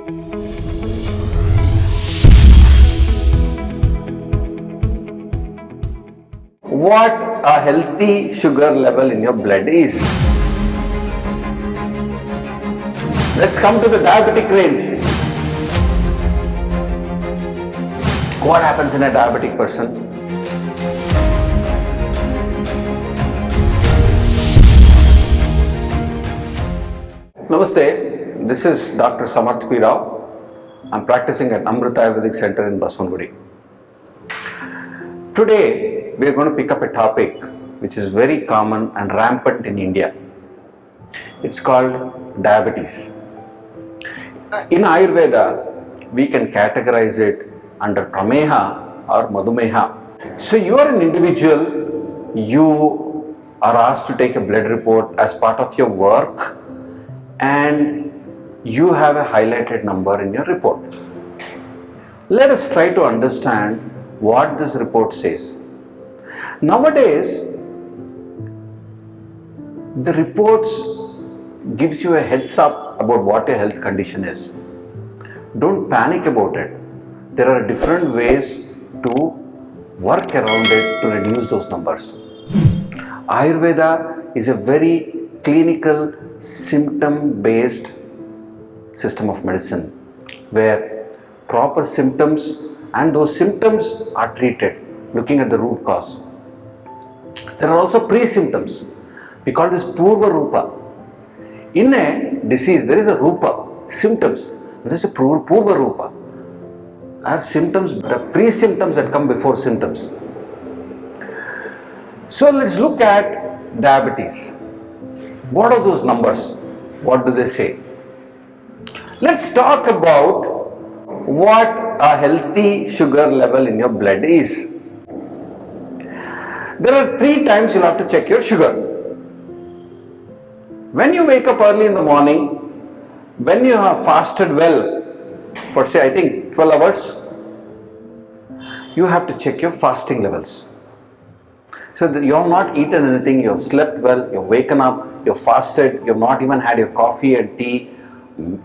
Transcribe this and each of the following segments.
What a healthy sugar level in your blood is. Let's come to the diabetic range. What happens in a diabetic person? Namaste, this is Dr. Samarth P. Rao. I'm practicing at Amrita Ayurvedic Center in Baswangudi. Today, we are going to pick up a topic which is very common and rampant in India. It's called diabetes. In Ayurveda, we can categorize it under prameha or madhumeha. So you are an individual, you are asked to take a blood report as part of your work, and you have a highlighted number in your report. Let us try to understand what this report says. Nowadays, the reports gives you a heads up about what your health condition is. Don't panic about it. There are different ways to work around it to reduce those numbers. Ayurveda is a very clinical, symptom-based system of medicine where proper symptoms and those symptoms are treated looking at the root cause. There are also pre-symptoms. We call this Purva Rupa. In a disease, there is a Rupa, symptoms. There is a Purva Rupa. Are symptoms, the pre-symptoms that come before symptoms. So let's look at diabetes. What are those numbers? What do they say? Let's talk about what a healthy sugar level in your blood is. There are 3 times you'll have to check your sugar. When you wake up early in the morning, when you have fasted well for say 12 hours, you have to check your fasting levels. So that you have not eaten anything, you have slept well, you have waken up, you have fasted, you have not even had your coffee and tea.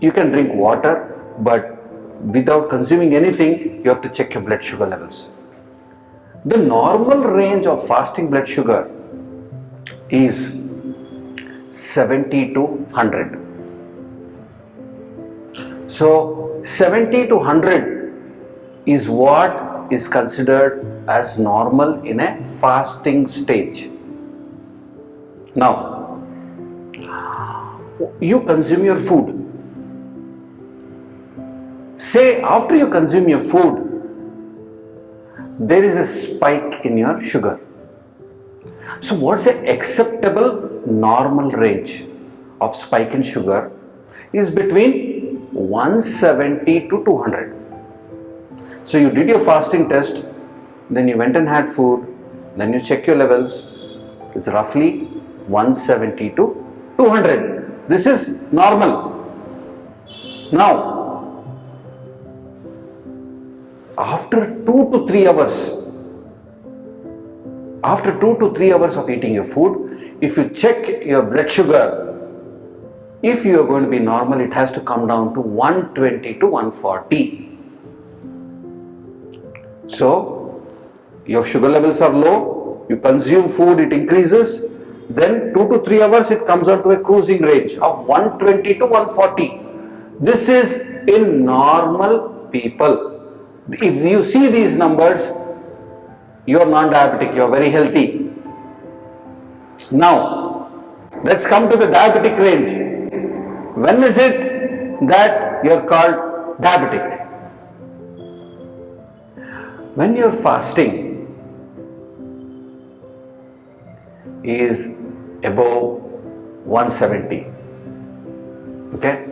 You can drink water, but without consuming anything, you have to check your blood sugar levels. The normal range of fasting blood sugar is 70 to 100. So 70 to 100 is what is considered as normal in a fasting stage. Now, you consume your food. Say after you consume your food, there is a spike in your sugar. So what's an acceptable normal range of spike in sugar is between 170 to 200. So you did your fasting test, then you went and had food, then you check your levels. It's roughly 170 to 200. This is normal. Now, after 2 to 3 hours of eating your food, if you check your blood sugar, if you are going to be normal, it has to come down to 120 to 140. So, your sugar levels are low, you consume food, it increases, then 2 to 3 hours it comes down to a cruising range of 120 to 140. This is in normal people. If you see these numbers, you are non-diabetic, you are very healthy. Now, let's come to the diabetic range. When is it that you are called diabetic? When your fasting is above 170, okay,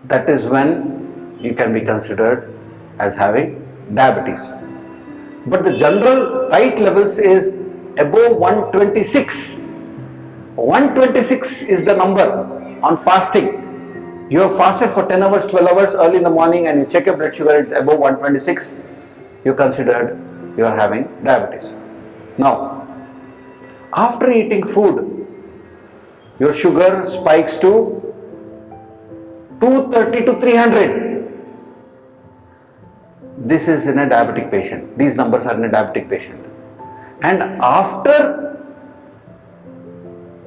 that is when you can be considered as having diabetes. But the general right levels is above 126. 126 is the number on fasting. You have fasted for 10 hours, 12 hours early in the morning and you check your blood sugar, it's above 126. You considered you are having diabetes. Now, after eating food, your sugar spikes to 230 to 300. This is in a diabetic patient. These numbers are in a diabetic patient. And after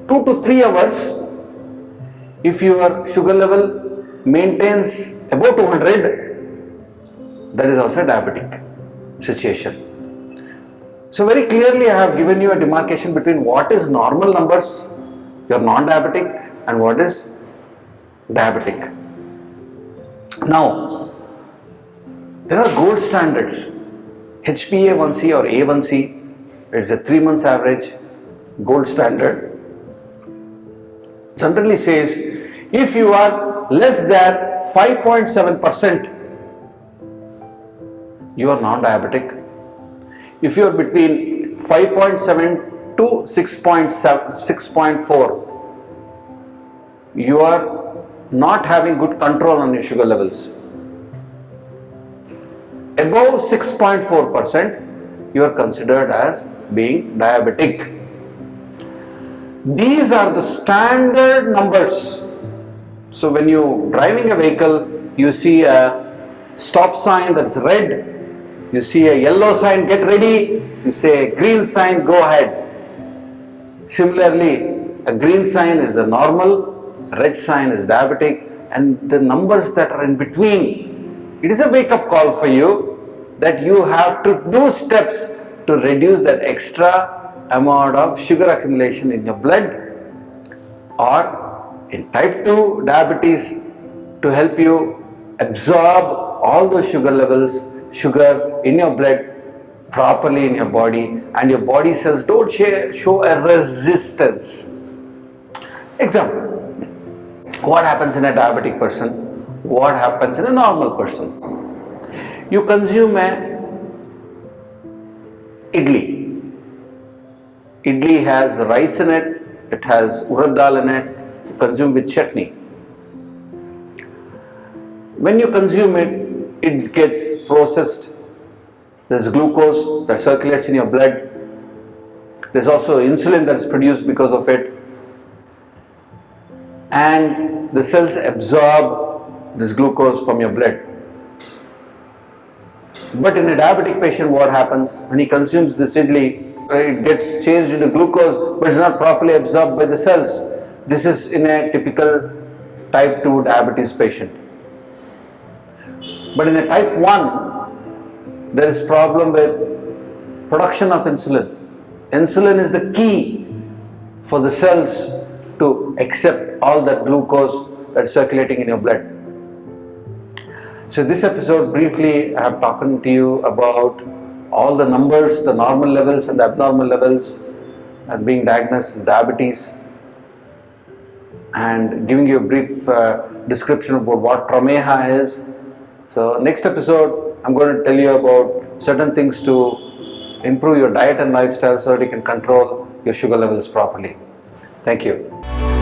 2 to 3 hours, if your sugar level maintains above 200, that is also a diabetic situation. So very clearly I have given you a demarcation between what is normal numbers, your non-diabetic, and what is diabetic. Now, there are gold standards. HbA1c or A1c, it's a 3 months average, gold standard. Generally says, if you are less than 5.7%, you are non-diabetic. If you are between 5.7 to 6.4, you are not having good control on your sugar levels. Above 6.4%, you are considered as being diabetic. These are the standard numbers. So when you driving a vehicle, you see a stop sign that's red, you see a yellow sign, get ready, you say a green sign, go ahead. Similarly, a green sign is a normal, red sign is diabetic, and the numbers that are in between, it is a wake-up call for you that you have to do steps to reduce that extra amount of sugar accumulation in your blood, or in type 2 diabetes, to help you absorb all those sugar levels, sugar in your blood properly in your body, and your body cells don't show a resistance. Example, what happens in a diabetic person? What happens in a normal person? You consume a idli. Idli has rice in it, it has urad dal in it, you consume with chutney. When you consume it, it gets processed. There's glucose that circulates in your blood. There's also insulin that's produced because of it. And the cells absorb this glucose from your blood. But in a diabetic patient, what happens? When he consumes this idli, it gets changed into glucose, but it's not properly absorbed by the cells. This is in a typical type 2 diabetes patient. But in a type 1, there is problem with production of insulin. Insulin is the key for the cells to accept all that glucose that's circulating in your blood. So this episode, briefly, I have talked to you about all the numbers, the normal levels and the abnormal levels, and being diagnosed as diabetes, and giving you a brief description about what prameha is. So next episode, I'm going to tell you about certain things to improve your diet and lifestyle so that you can control your sugar levels properly. Thank you.